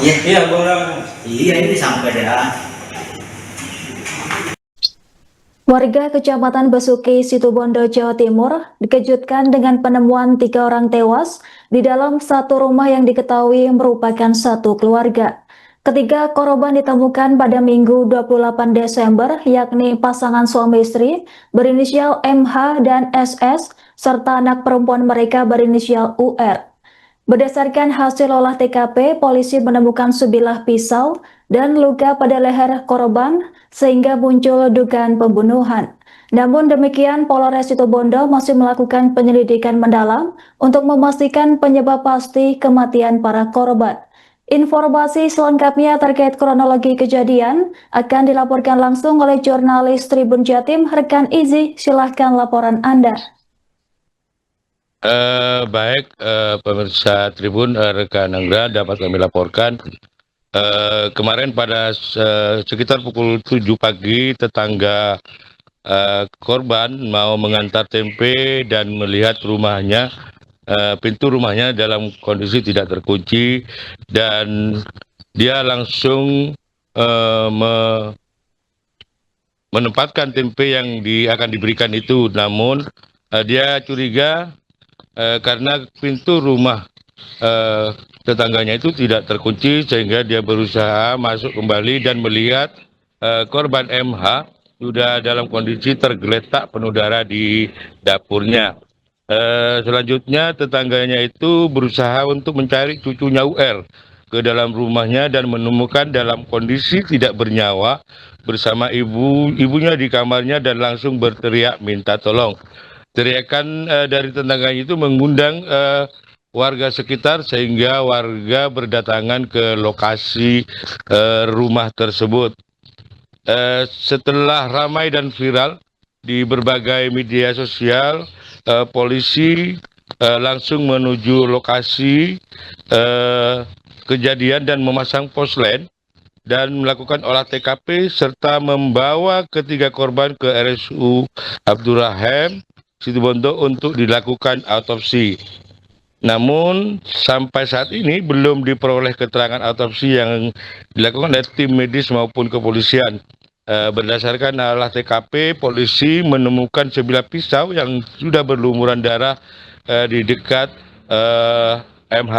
Iya, Iya, Bang Ram. iya ini sampai dah. Warga Kecamatan Besuki, Situbondo, Jawa Timur dikejutkan dengan penemuan 3 orang tewas di dalam satu rumah yang diketahui merupakan satu keluarga. Ketiga korban ditemukan pada Minggu 28 Desember, yakni pasangan suami istri berinisial MH dan SS, serta anak perempuan mereka berinisial UR. Berdasarkan hasil olah TKP, polisi menemukan sebilah pisau dan luka pada leher korban sehingga muncul dugaan pembunuhan. Namun demikian, Polres Situbondo masih melakukan penyelidikan mendalam untuk memastikan penyebab pasti kematian para korban. Informasi selengkapnya terkait kronologi kejadian akan dilaporkan langsung oleh jurnalis Tribun Jatim, rekan Izi. Silahkan laporan Anda. Baik, pemirsa Tribun, rekan Anggra dapat kami laporkan kemarin pada sekitar pukul 7 pagi tetangga korban mau mengantar tempe dan melihat rumahnya, pintu rumahnya dalam kondisi tidak terkunci, dan dia langsung menempatkan tempe yang akan diberikan itu. Namun dia curiga karena pintu rumah tetangganya itu tidak terkunci, sehingga dia berusaha masuk kembali dan melihat korban MH sudah dalam kondisi tergeletak penuh darah di dapurnya. Selanjutnya tetangganya itu berusaha untuk mencari cucunya UR ke dalam rumahnya dan menemukan dalam kondisi tidak bernyawa bersama ibunya di kamarnya, dan langsung berteriak minta tolong. Teriakan dari tetangganya itu mengundang warga sekitar, sehingga warga berdatangan ke lokasi rumah tersebut. Setelah ramai dan viral di berbagai media sosial, polisi langsung menuju lokasi kejadian dan memasang poslen dan melakukan olah TKP serta membawa ketiga korban ke RSU Abdurrahim Situbondo untuk dilakukan autopsi. Namun sampai saat ini belum diperoleh keterangan autopsi yang dilakukan oleh tim medis maupun kepolisian. Berdasarkan olah TKP, polisi menemukan sebilah pisau yang sudah berlumuran darah di dekat MH.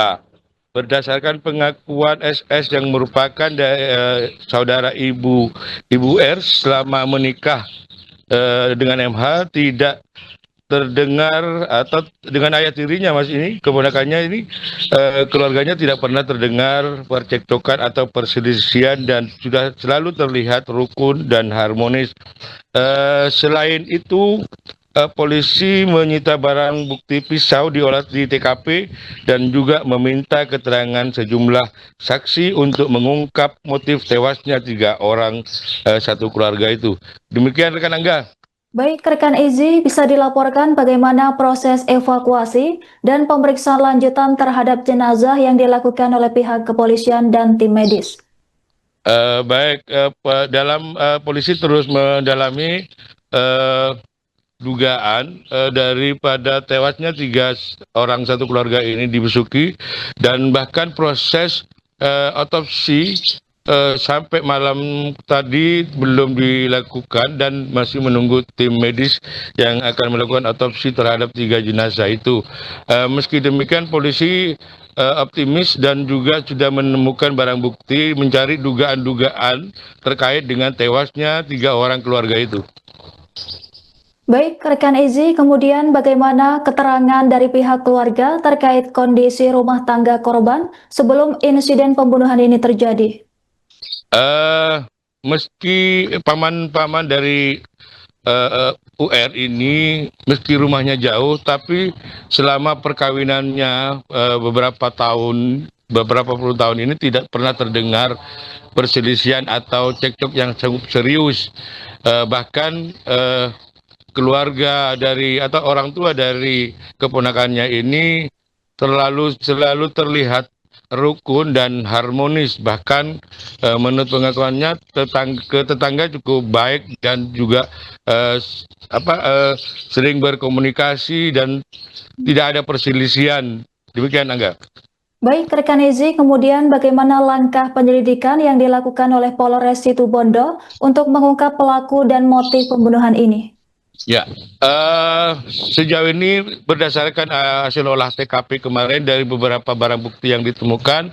Berdasarkan pengakuan SS yang merupakan saudara ibu R, selama menikah dengan MH tidak terdengar, atau dengan ayah tirinya mas ini, keponakannya ini, keluarganya tidak pernah terdengar percekcokan atau perselisihan dan sudah selalu terlihat rukun dan harmonis. Selain itu, polisi menyita barang bukti pisau diolah di TKP dan juga meminta keterangan sejumlah saksi untuk mengungkap motif tewasnya 3 orang satu keluarga itu. Demikian rekan Angga. Baik, rekan Izi, bisa dilaporkan bagaimana proses evakuasi dan pemeriksaan lanjutan terhadap jenazah yang dilakukan oleh pihak kepolisian dan tim medis? Baik, polisi terus mendalami dugaan daripada tewasnya 3 orang satu keluarga ini di Besuki, dan bahkan proses otopsi sampai malam tadi belum dilakukan dan masih menunggu tim medis yang akan melakukan otopsi terhadap 3 jenazah itu. Meski demikian, polisi optimis dan juga sudah menemukan barang bukti mencari dugaan-dugaan terkait dengan tewasnya 3 orang keluarga itu. Baik, rekan Izi, kemudian bagaimana keterangan dari pihak keluarga terkait kondisi rumah tangga korban sebelum insiden pembunuhan ini terjadi? Meski paman-paman dari UR ini, meski rumahnya jauh, tapi selama perkawinannya beberapa puluh tahun ini tidak pernah terdengar perselisihan atau cekcok yang serius. Bahkan keluarga dari atau orang tua dari keponakannya ini selalu terlihat rukun dan harmonis. Bahkan menurut pengakuannya tetangga cukup baik dan juga sering berkomunikasi dan tidak ada perselisihan. Demikian Angga. Baik, rekan Ezi, kemudian bagaimana langkah penyelidikan yang dilakukan oleh Polres Situbondo untuk mengungkap pelaku dan motif pembunuhan ini? Ya, sejauh ini berdasarkan hasil olah TKP kemarin dari beberapa barang bukti yang ditemukan,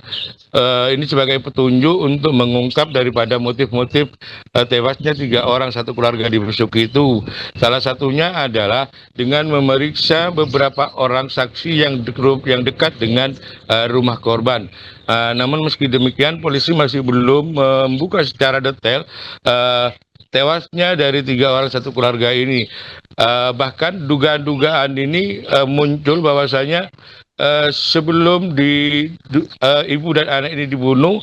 ini sebagai petunjuk untuk mengungkap daripada motif-motif tewasnya 3 orang satu keluarga di Besuki itu. Salah satunya adalah dengan memeriksa beberapa orang saksi yang dekat dengan rumah korban. Namun meski demikian, polisi masih belum membuka secara detail tewasnya dari 3 orang satu keluarga ini. Bahkan dugaan-dugaan ini muncul bahwasanya sebelum ibu dan anak ini dibunuh,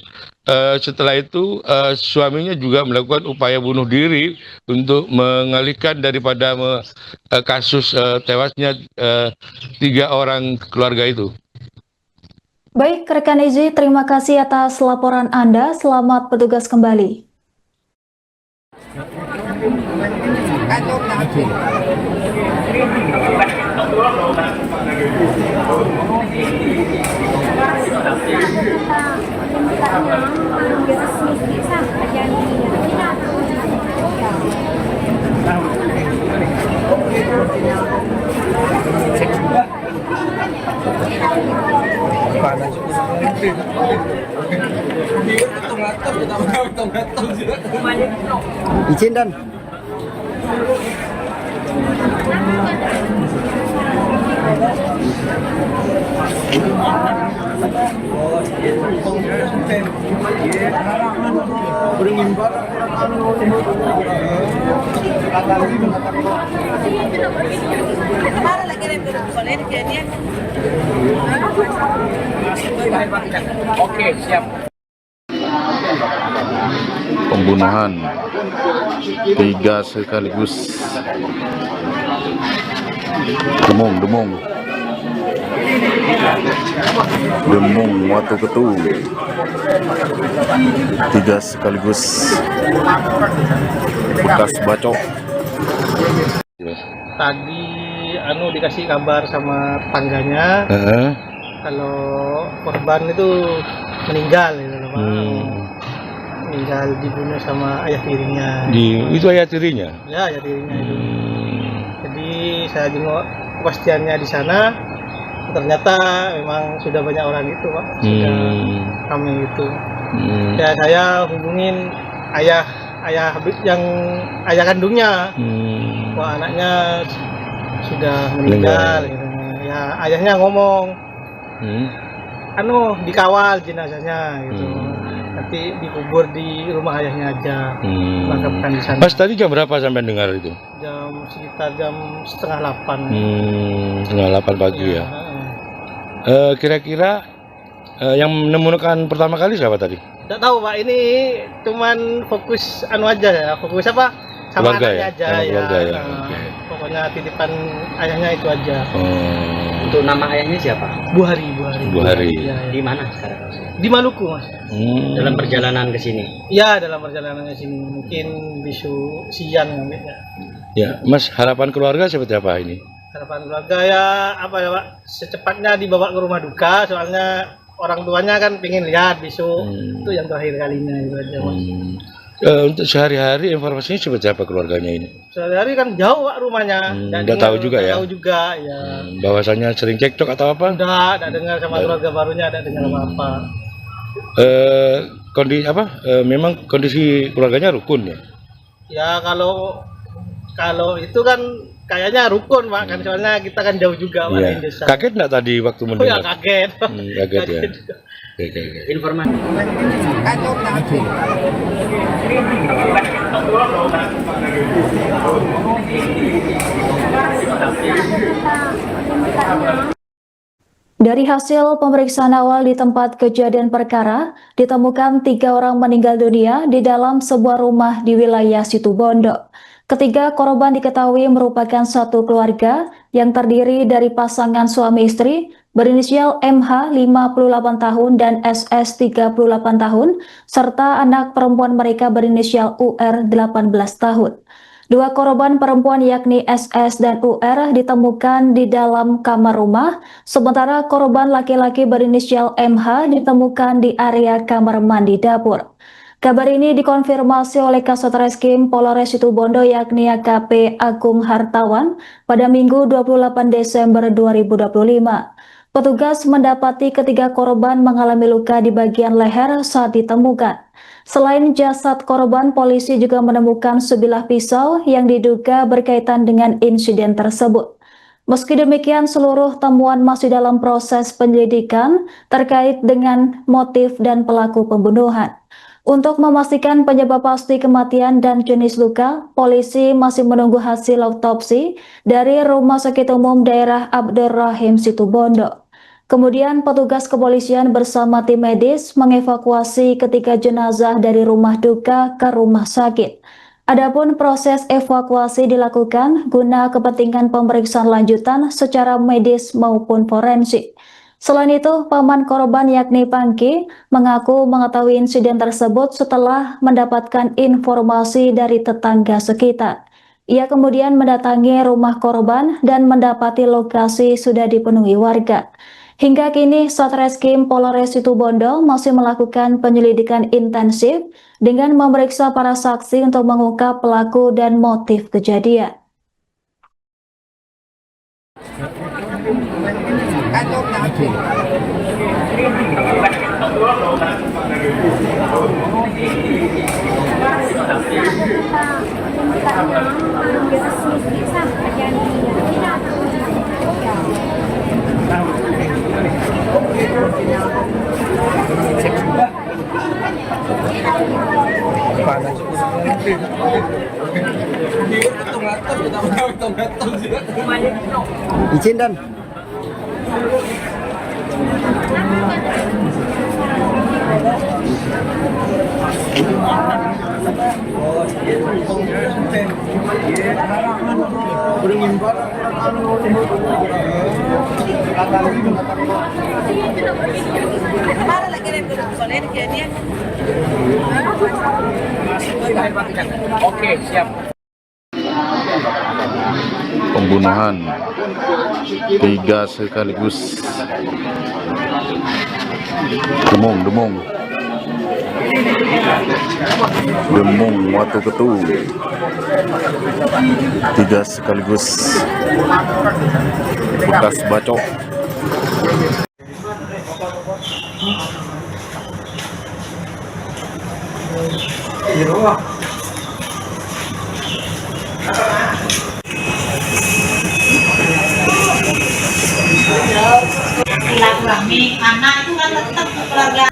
setelah itu suaminya juga melakukan upaya bunuh diri untuk mengalihkan daripada kasus tewasnya 3 orang keluarga itu. Baik, rekan Ezi, terima kasih atas laporan Anda. Selamat bertugas kembali. Izin dan Oke, siap. Pembunuhan 3 sekaligus. Demung Watu Ketu 3 sekaligus bekas bacok. Tadi dikasih kabar sama tetangganya kalau korban itu meninggal gitu loh, Pak. Meninggal dibunuh sama ayah tirinya. Itu ayah tirinya? Ya, ayah tirinya itu. Jadi saya jenguk kepastiannya di sana, ternyata memang sudah banyak orang itu, Pak. Sudah ramai itu. Ya, saya hubungin ayah yang ayah kandungnya. Wah, anaknya sudah meninggal gitu. Ya, ayahnya ngomong dikawal jenazahnya gitu. Nanti dikubur di rumah ayahnya aja, makamkan di sana. Mas, tadi jam berapa sampai dengar itu? Sekitar jam 7:30. 7:30 pagi ya. Kira-kira yang menemukan pertama kali siapa tadi? Tidak tahu, Pak, ini cuman fokus aja ya, fokus apa? Sama Keluarga anaknya ya? aja Sama ya. keluarga ya. Pokoknya titipan ayahnya itu aja. untuk nama ayahnya siapa? Buhari. Buhari. Ya, ya. Di mana sekarang? Di Maluku, Mas. Dalam perjalanan ke sini. Ya, dalam perjalanan ke sini mungkin besok siang ngambilnya. Ya, Mas, harapan keluarga seperti apa ini? Harapan keluarga ya apa ya, Pak? Secepatnya dibawa ke rumah duka, soalnya orang tuanya kan pengen lihat besok. Itu yang terakhir kalinya itu aja, Mas. Untuk sehari-hari informasinya seperti apa keluarganya ini? Sehari-hari kan jauh, Pak, rumahnya. Nggak tahu juga ya? Tahu juga ya. Bahwasanya sering cekcok atau apa? Udah dengar sama keluarga barunya, ada dengar apa-apa. Memang kondisi keluarganya rukun ya? Ya kalau itu kan kayaknya rukun, Pak, kan soalnya kita kan jauh juga, Pak, Iya. di desa. Kaget nggak tadi waktu Oh ya, mendengar? kaget. Kaget ya. Oke. Informasi. Dari hasil pemeriksaan awal di tempat kejadian perkara, ditemukan 3 orang meninggal dunia di dalam sebuah rumah di wilayah Situbondo. Ketiga korban diketahui merupakan satu keluarga yang terdiri dari pasangan suami istri berinisial MH 58 tahun dan SS 38 tahun, serta anak perempuan mereka berinisial UR 18 tahun. Dua korban perempuan yakni SS dan UR ditemukan di dalam kamar rumah, sementara korban laki-laki berinisial MH ditemukan di area kamar mandi dapur. Kabar ini dikonfirmasi oleh Kasat Reskrim Polres Situbondo yakni AKP Agung Hartawan pada Minggu 28 Desember 2025. Petugas mendapati ketiga korban mengalami luka di bagian leher saat ditemukan. Selain jasad korban, polisi juga menemukan sebilah pisau yang diduga berkaitan dengan insiden tersebut. Meski demikian, seluruh temuan masih dalam proses penyelidikan terkait dengan motif dan pelaku pembunuhan. Untuk memastikan penyebab pasti kematian dan jenis luka, polisi masih menunggu hasil autopsi dari Rumah Sakit Umum Daerah Abdur Rahim Situbondo. Kemudian petugas kepolisian bersama tim medis mengevakuasi ketiga jenazah dari rumah duka ke rumah sakit. Adapun proses evakuasi dilakukan guna kepentingan pemeriksaan lanjutan secara medis maupun forensik. Selain itu, paman korban yakni Pangki mengaku mengetahui insiden tersebut setelah mendapatkan informasi dari tetangga sekitar. Ia kemudian mendatangi rumah korban dan mendapati lokasi sudah dipenuhi warga. Hingga kini, Satreskrim Polres Situbondo masih melakukan penyelidikan intensif dengan memeriksa para saksi untuk mengungkap pelaku dan motif kejadian. Izin dan. Oke, siap. Pembunuhan 3 sekaligus. Demung Watu Ketu 3 sekaligus bekas bacok. Silaturahmi anak itu kan tetap keluarga.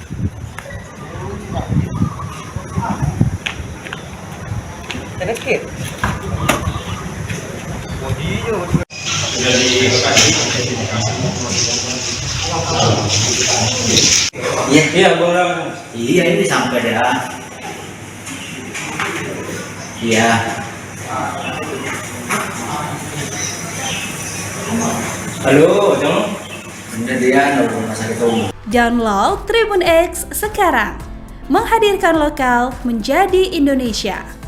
Iya, iya ini sampai dah. Iya. Halo, Jong. Dia rumah sakit umum. Download Tribun X sekarang, menghadirkan lokal menjadi Indonesia.